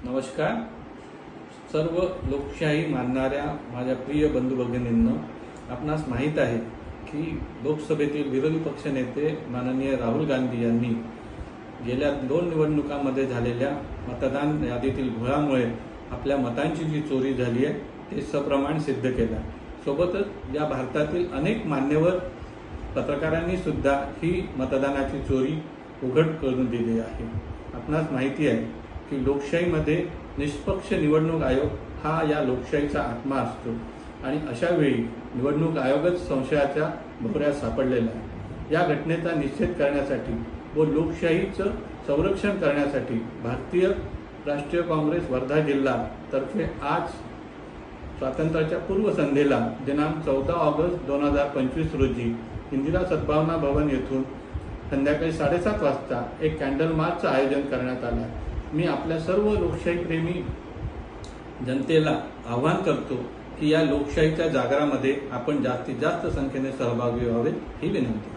नमस्कार. सर्व लोकशाही मानणाऱ्या माझ्या प्रिय बंधू भगिनींनो, आपणास माहीत आहे की लोकसभेतील विरोधी पक्षनेते माननीय राहुल गांधी यांनी गेल्या 2 निवडणुकांमध्ये झालेल्या मतदान यादीतील घोळामुळे आपल्या मतांची जी चोरी झाली आहे ते सप्रमाण सिद्ध केलं. सोबतच या भारतातील अनेक मान्यवर पत्रकारांनी सुद्धा ही मतदानाची चोरी उघड करून दिली आहे. आपणास माहिती आहे की लोकशाहीमध्ये निष्पक्ष निवडणूक आयोग हा या लोकशाहीचा आत्मा असतो आणि अशा वेळी निवडणूक आयोगच संशयाच्या भोवऱ्यात सापडलेला आहे. या घटनेचा निषेध करण्यासाठी व लोकशाहीचं संरक्षण करण्यासाठी भारतीय राष्ट्रीय काँग्रेस वर्धा जिल्हा तर्फे आज स्वातंत्र्याच्या पूर्वसंध्येला दिनांक 14 ऑगस्ट 2025 रोजी इंदिरा सद्भावना भवन येथून संध्याकाळी 7:30 वाजता एक कॅन्डल मार्चचं आयोजन करण्यात आलं. मी आपल्या सर्व लोकशाही प्रेमी जनतेला आवाहन करतो की या लोकशाहीच्या जागरामध्ये आपण जास्तीत जास्त संख्येने सहभागी व्हावे ही विनंती.